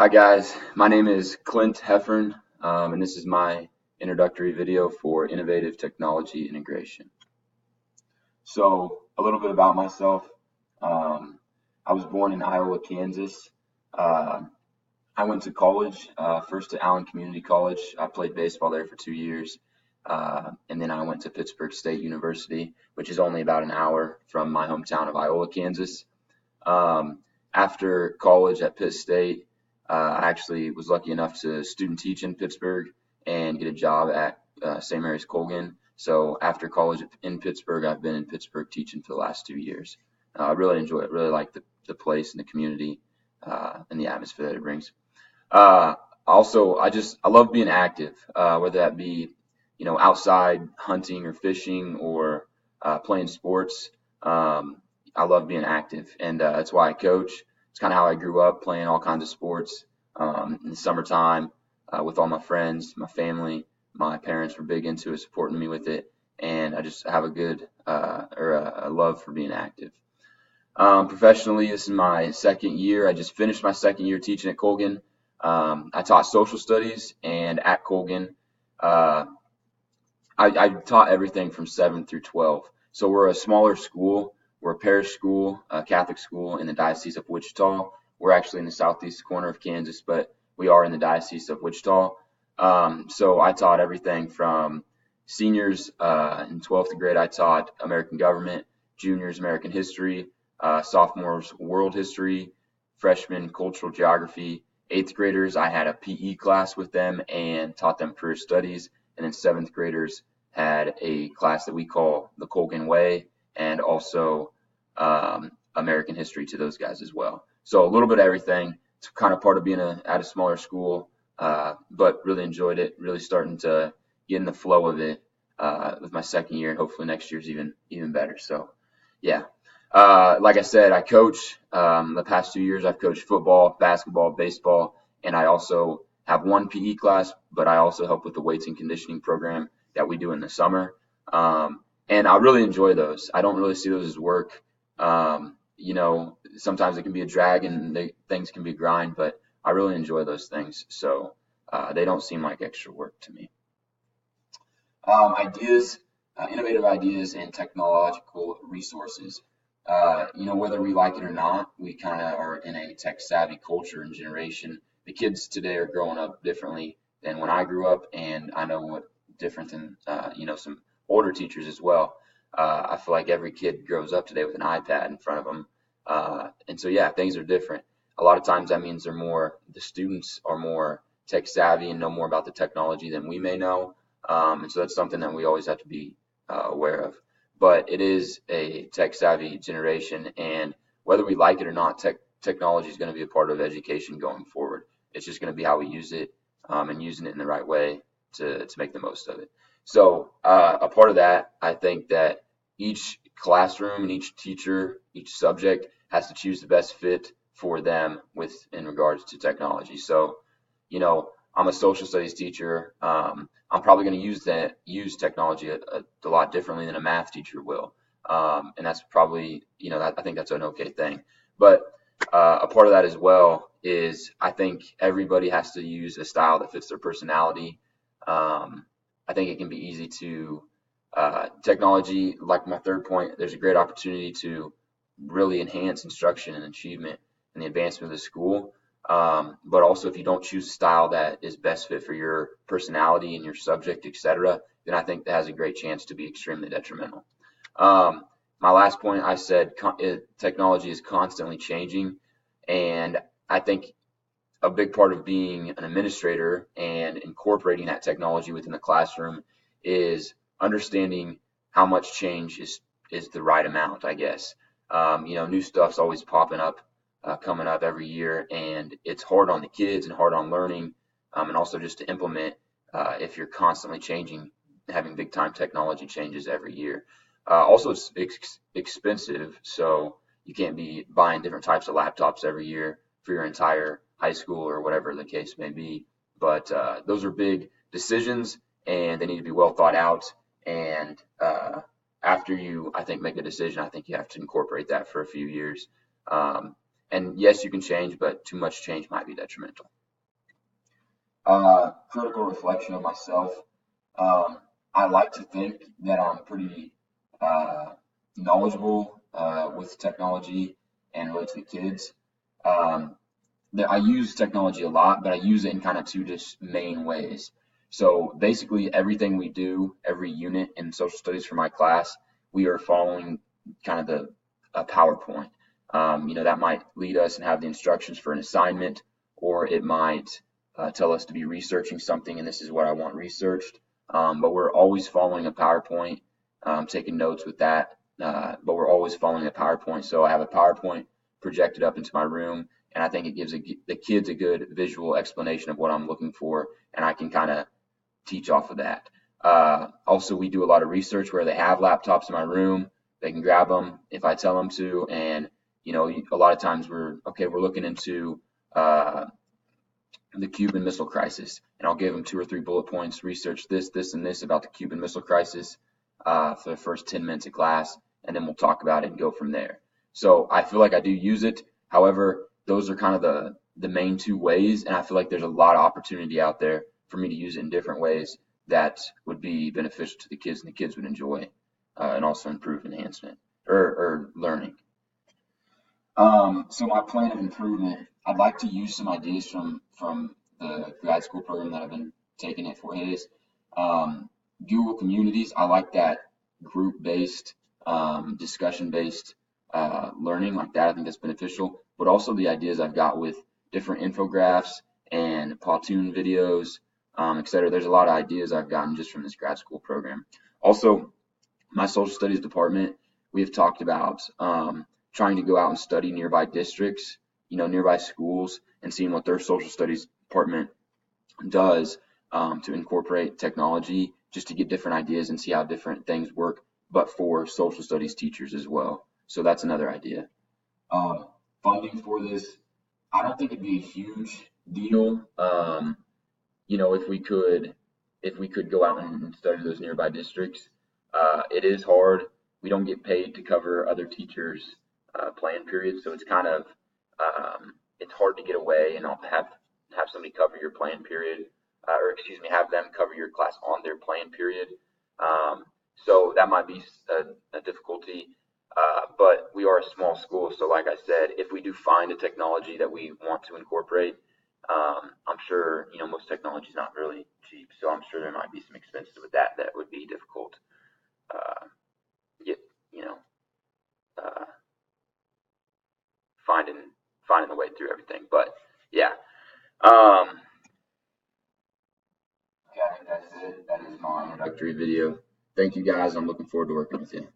Hi guys, my name is Clint Heffern, and this is my introductory video for innovative technology integration. So, a little bit about myself. Um, I was born in Iowa, Kansas. Uh, I went to college, first to Allen Community College. I played baseball there for 2 years, and then I went to Pittsburgh State University, which is only about an hour from my hometown of Iowa, Kansas. Um, After college at Pitt State, I actually was lucky enough to student teach in Pittsburgh and get a job at St. Mary's Colgan. So after college in Pittsburgh, I've been in Pittsburgh teaching for the last 2 years. I really enjoy it. Really like the place and the community and the atmosphere that it brings. Uh, Also, I love being active, whether that be outside hunting or fishing or playing sports. Um, I love being active, and that's why I coach. It's kind of how I grew up playing all kinds of sports. In the summertime, with all my friends, my family, my parents were big into it, supporting me with it, and I just have a good or a love for being active. Professionally, this is my second year. I just finished my second year teaching at Colgan. I taught social studies, and at Colgan, uh, I taught everything from 7 through 12. So we're a smaller school. We're a parish school, a Catholic school in the Diocese of Wichita. We're actually in the southeast corner of Kansas, but we are in the Diocese of Wichita. So I taught everything from seniors in 12th grade. I taught American government, juniors American history, sophomores world history, freshmen cultural geography. Eighth graders, I had a PE class with them and taught them career studies. And then seventh graders had a class that we call the Colgan Way, and also American history to those guys as well. So a little bit of everything. It's kind of part of being at a smaller school, but really enjoyed it. Really starting to get in the flow of it with my second year, and hopefully next year's even better. So, yeah. Like I said, I coach. The past 2 years, I've coached football, basketball, baseball, and I also have one PE class, but I also help with the weights and conditioning program that we do in the summer. And I really enjoy those. I don't really see those as work. Sometimes it can be a drag and things can be a grind, but I really enjoy those things. So they don't seem like extra work to me. Ideas, innovative ideas and technological resources. Whether we like it or not, we kind of are in a tech savvy culture and generation. The kids today are growing up differently than when I grew up, and I know what different than some older teachers as well. I feel like every kid grows up today with an iPad in front of them, and so yeah, things are different. A lot of times that means the students are more tech savvy and know more about the technology than we may know, and so that's something that we always have to be aware of. But it is a tech savvy generation, and whether we like it or not, technology is going to be a part of education going forward. It's just going to be how we use it, and using it in the right way to make the most of it. So a part of that, I think that each classroom and each teacher, each subject has to choose the best fit for them in regards to technology. So, I'm a social studies teacher. I'm probably going to use technology a lot differently than a math teacher will, and that's probably I think that's an okay thing. But a part of that as well is I think everybody has to use a style that fits their personality. I think it can be easy to technology. Like my third point, there's a great opportunity to really enhance instruction and achievement and the advancement of the school. But also, if you don't choose a style that is best fit for your personality and your subject, etc., then I think that has a great chance to be extremely detrimental. My last point, I said technology is constantly changing, and I think a big part of being an administrator and incorporating that technology within the classroom is understanding how much change is the right amount, I guess. New stuff's always popping up, coming up every year, and it's hard on the kids and hard on learning, and also just to implement if you're constantly changing, having big time technology changes every year. Also, it's expensive, so you can't be buying different types of laptops every year for your entire high school or whatever the case may be. But those are big decisions, and they need to be well thought out. And after you, I think, make a decision, I think you have to incorporate that for a few years. And yes, you can change, but too much change might be detrimental. Critical reflection of myself. Um, I like to think that I'm pretty knowledgeable with technology and related to the kids. Um, that I use technology a lot, but I use it in kind of two just main ways. So basically, everything we do, every unit in social studies for my class, we are following kind of a PowerPoint. That might lead us and have the instructions for an assignment, or it might tell us to be researching something, and this is what I want researched. But we're always following a PowerPoint, taking notes with that. But we're always following a PowerPoint. So I have a PowerPoint projected up into my room, and I think it gives the kids a good visual explanation of what I'm looking for, and I can kind of teach off of that. Also, we do a lot of research where they have laptops in my room. They can grab them if I tell them to, and a lot of times we're looking into the Cuban Missile Crisis, and I'll give them 2 or 3 bullet points, research this, this, and this about the Cuban Missile Crisis for the first 10 minutes of class, and then we'll talk about it and go from there. So I feel like I do use it. However, those are kind of the main 2 ways, and I feel like there's a lot of opportunity out there for me to use it in different ways that would be beneficial to the kids and the kids would enjoy, and also improve enhancement or learning. So my plan of improvement, I'd like to use some ideas from the grad school program that I've been taking at Fort Hays. Google Communities, I like that group-based, discussion-based learning like that. I think that's beneficial. But also the ideas I've got with different infographics and Powtoon videos, etc. There's a lot of ideas I've gotten just from this grad school program. Also, my social studies department, we have talked about trying to go out and study nearby districts, nearby schools, and seeing what their social studies department does to incorporate technology, just to get different ideas and see how different things work, but for social studies teachers as well. So that's another idea. Funding for this, I don't think it'd be a huge deal. If we could go out and study those nearby districts. It is hard. We don't get paid to cover other teachers' plan periods, so it's kind of it's hard to get away and have somebody cover your plan period, or excuse me, have them cover your class on their plan period. So that might be a difficulty. But we are a small school, so like I said, if we do find a technology that we want to incorporate, I'm sure most technology is not really cheap, so I'm sure there might be some expenses with that would be difficult. Get finding the way through everything, but yeah. Okay, I think that's it. That is my introductory video. Thank you guys. I'm looking forward to working with you.